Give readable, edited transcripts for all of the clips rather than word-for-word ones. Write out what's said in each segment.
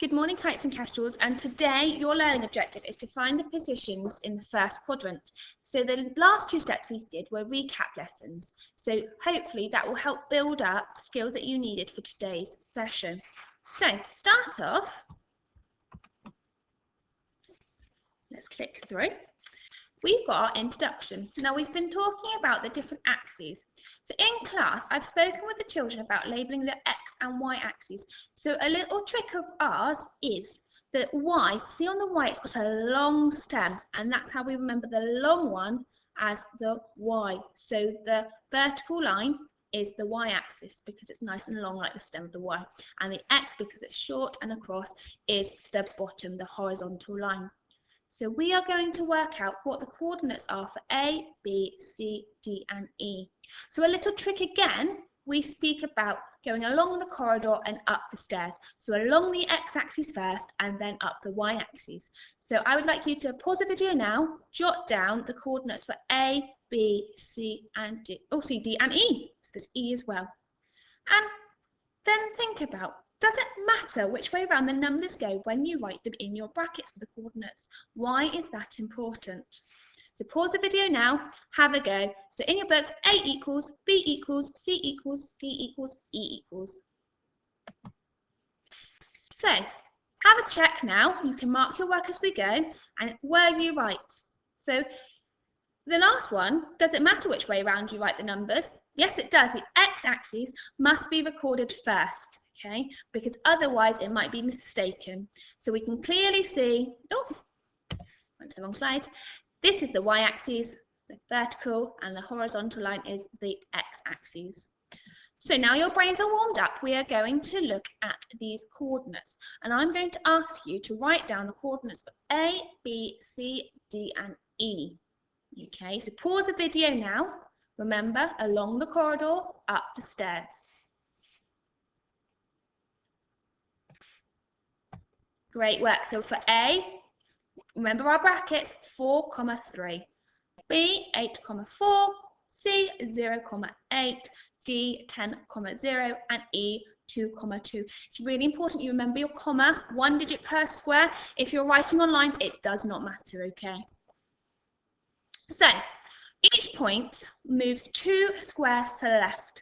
Good morning, kites and kestrels, and today your learning objective is to find the positions in the first quadrant. So the last two steps we did were recap lessons, so hopefully that will help build up the skills that you needed for today's session. So to start off, let's click through. We've got our introduction. Now we've been talking about the different axes. So in class, I've spoken with the children about labelling the X and Y axes. So a little trick of ours is the Y. See on the Y, it's got a long stem, and that's how we remember the long one as the Y. So the vertical line is the Y axis because it's nice and long like the stem of the Y. And the X, because it's short and across, is the bottom, the horizontal line. So we are going to work out what the coordinates are for A, B, C, D and E. So a little trick again, we speak about going along the corridor and up the stairs. So along the x-axis first and then up the y-axis. So I would like you to pause the video now, jot down the coordinates for A, B, C and D. Oh, C, D and E. So there's E as well. And then think about, does it matter which way around the numbers go when you write them in your brackets for the coordinates? Why is that important? So pause the video now, have a go. So in your books, A equals, B equals, C equals, D equals, E equals. So have a check now. You can mark your work as we go. And were you right? So the last one, does it matter which way around you write the numbers? Yes, it does. The x-axis must be recorded first. Okay, because otherwise it might be mistaken. So we can clearly see, oh, went to the wrong side. This is the y-axis, the vertical, and the horizontal line is the x-axis. So now your brains are warmed up, we are going to look at these coordinates. And I'm going to ask you to write down the coordinates for A, B, C, D, and E. Okay, so pause the video now. Remember, along the corridor, up the stairs. Great work. So for A, remember our brackets, 4, 3. B, 8, 4. C, 0, 8. D, 10, 0. And E, 2, 2. It's really important you remember your comma, 1 digit per square. If you're writing on lines, it does not matter, okay? So each point moves 2 squares to the left.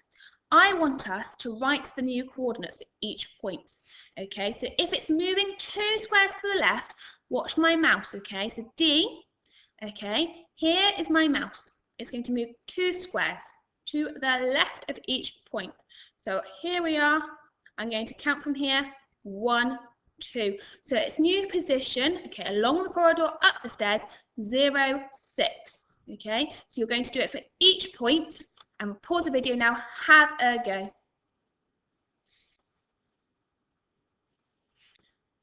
I want us to write the new coordinates for each point. Okay, so if it's moving 2 squares to the left, watch my mouse, okay? So D, okay, here is my mouse. It's going to move 2 squares to the left of each point. So here we are. I'm going to count from here, 1, 2. So its new position, okay, along the corridor, up the stairs, 0, 6. Okay, so you're going to do it for each point. And pause the video now, have a go.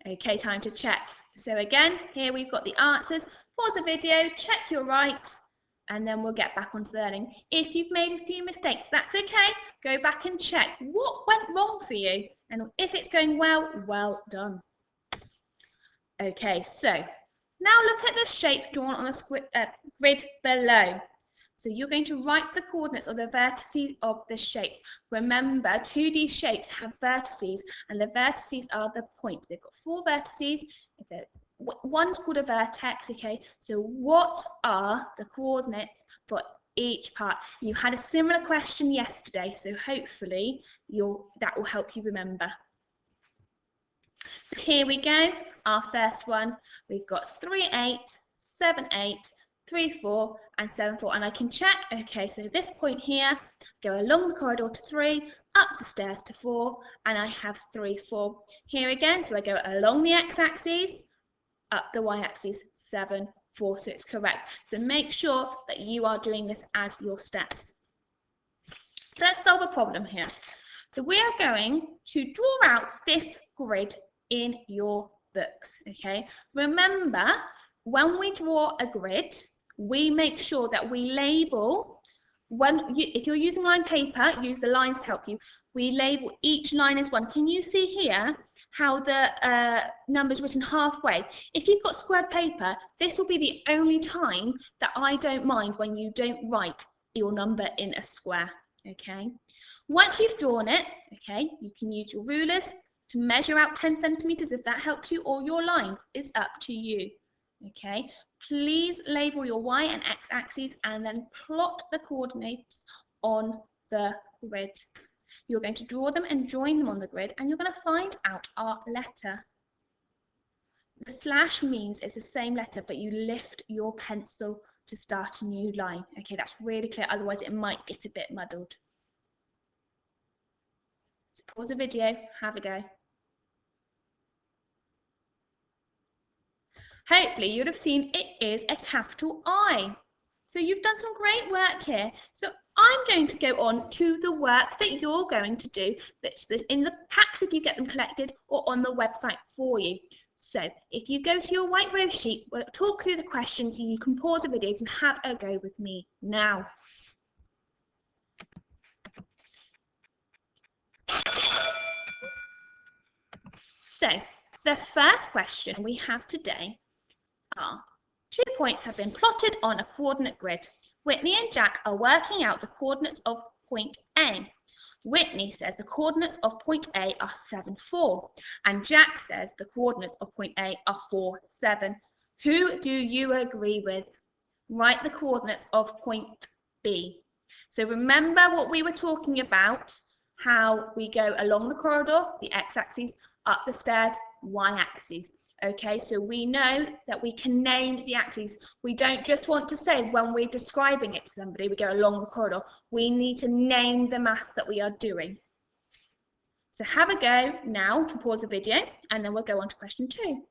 Okay, time to check. So again, here we've got the answers. Pause the video, check you're right, and then we'll get back onto the learning. If you've made a few mistakes, that's okay. Go back and check what went wrong for you. And if it's going well, well done. Okay, so now look at the shape drawn on the grid below. So you're going to write the coordinates of the vertices of the shapes. Remember, 2D shapes have vertices, and the vertices are the points. They've got 4 vertices. One's called a vertex, okay? So what are the coordinates for each part? You had a similar question yesterday, so hopefully that will help you remember. So here we go, our first one. We've got 3, 8, 7, 8, 3, 4 and 7, 4, and I can check. Okay, so this point here, go along the corridor to 3, up the stairs to 4, and I have 3, 4. Here again, so I go along the x-axis, up the y-axis, 7, 4, so it's correct. So make sure that you are doing this as your steps. So let's solve a problem here. So we are going to draw out this grid in your books, okay? Remember, when we draw a grid, we make sure that we label, if you're using line paper, use the lines to help you. We label each line as 1. Can you see here how the number's written halfway? If you've got squared paper, this will be the only time that I don't mind when you don't write your number in a square, okay? Once you've drawn it, okay, you can use your rulers to measure out 10 centimeters if that helps you, or your lines. Is up to you. Okay, please label your y and x axes and then plot the coordinates on the grid. You're going to draw them and join them on the grid, and you're going to find out our letter. The slash means it's the same letter, but you lift your pencil to start a new line. Okay, that's really clear, otherwise it might get a bit muddled. So pause the video, have a go. Hopefully you'd have seen it is a capital I. So you've done some great work here. So I'm going to go on to the work that you're going to do, that's in the packs if you get them collected, or on the website for you. So if you go to your white row sheet, we'll talk through the questions, and you can pause the videos and have a go with me now. So the first question we have today are, 2 points have been plotted on a coordinate grid. Whitney and Jack are working out the coordinates of point A. Whitney says the coordinates of point A are 7, 4, and Jack says the coordinates of point A are 4, 7. Who do you agree with? Write the coordinates of point B. So remember what we were talking about, how we go along the corridor, the x-axis, up the stairs, y-axis. Okay, so we know that we can name the axes. We don't just want to say when we're describing it to somebody, we go along the corridor. We need to name the math that we are doing. So have a go now. You can pause the video and then we'll go on to question 2.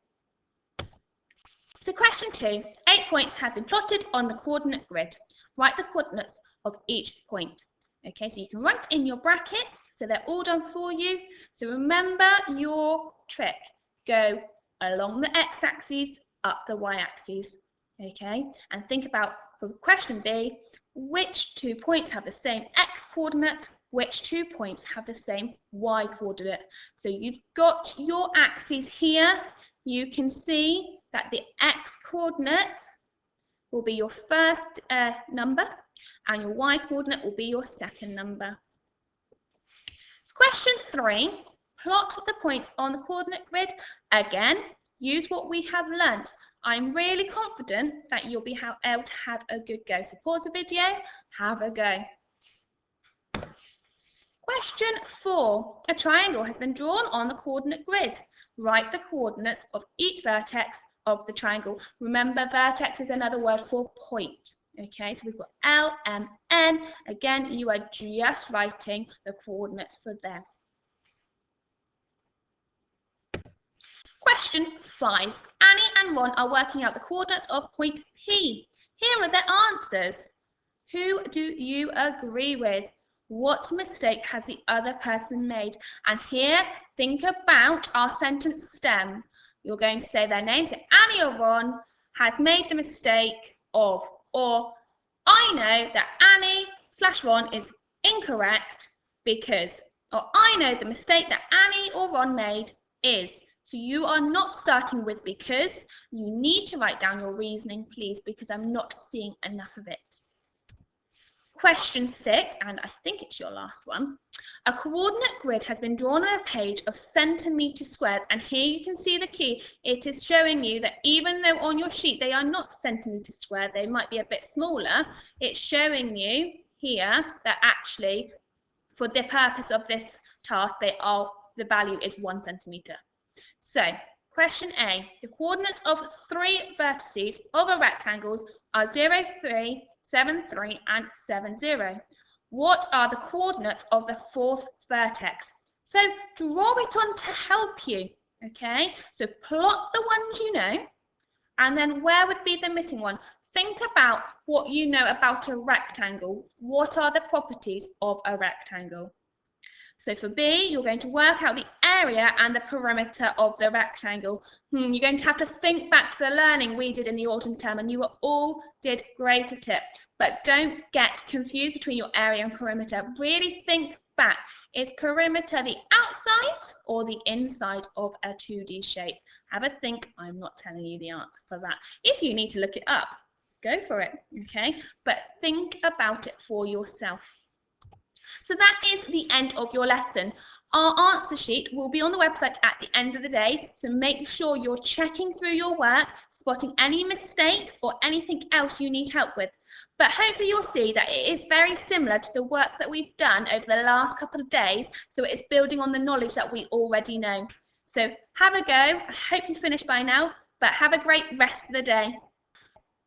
So question 2, 8 points have been plotted on the coordinate grid. Write the coordinates of each point. Okay, so you can write in your brackets, so they're all done for you. So remember your trick. Go along the x-axis, up the y-axis, okay? And think about, for question B, which 2 points have the same x-coordinate, which 2 points have the same y-coordinate. So you've got your axes here. You can see that the x-coordinate will be your first number, and your y-coordinate will be your second number. So question 3. Plot the points on the coordinate grid. Again, use what we have learnt. I'm really confident that you'll be able to have a good go. So pause the video, have a go. Question 4. A triangle has been drawn on the coordinate grid. Write the coordinates of each vertex of the triangle. Remember, vertex is another word for point. Okay, so we've got L, M, N. Again, you are just writing the coordinates for them. Question 5. Annie and Ron are working out the coordinates of point P. Here are their answers. Who do you agree with? What mistake has the other person made? And here, think about our sentence stem. You're going to say their names. So Annie or Ron has made the mistake of, or I know that Annie/Ron is incorrect because, or I know the mistake that Annie or Ron made is. So you are not starting with because. You need to write down your reasoning, please, because I'm not seeing enough of it. Question 6, and I think it's your last one. A coordinate grid has been drawn on a page of centimetre squares, and here you can see the key. It is showing you that even though on your sheet they are not centimetre square, they might be a bit smaller, it's showing you here that actually, for the purpose of this task, the value is 1 centimetre. So, question A, the coordinates of 3 vertices of a rectangle are 0, 3, 7, 3, and 7, 0. What are the coordinates of the 4th vertex? So, draw it on to help you, okay? So, plot the ones you know, and then where would be the missing one? Think about what you know about a rectangle. What are the properties of a rectangle? So for B, you're going to work out the area and the perimeter of the rectangle. You're going to have to think back to the learning we did in the autumn term, and you all did great at it. But don't get confused between your area and perimeter. Really think back. Is perimeter the outside or the inside of a 2D shape? Have a think. I'm not telling you the answer for that. If you need to look it up, go for it, okay? But think about it for yourself. So that is the end of your lesson. Our answer sheet will be on the website at the end of the day, so make sure you're checking through your work, spotting any mistakes or anything else you need help with. But hopefully you'll see that it is very similar to the work that we've done over the last couple of days, so it's building on the knowledge that we already know. So have a go. I hope you finished by now, but have a great rest of the day.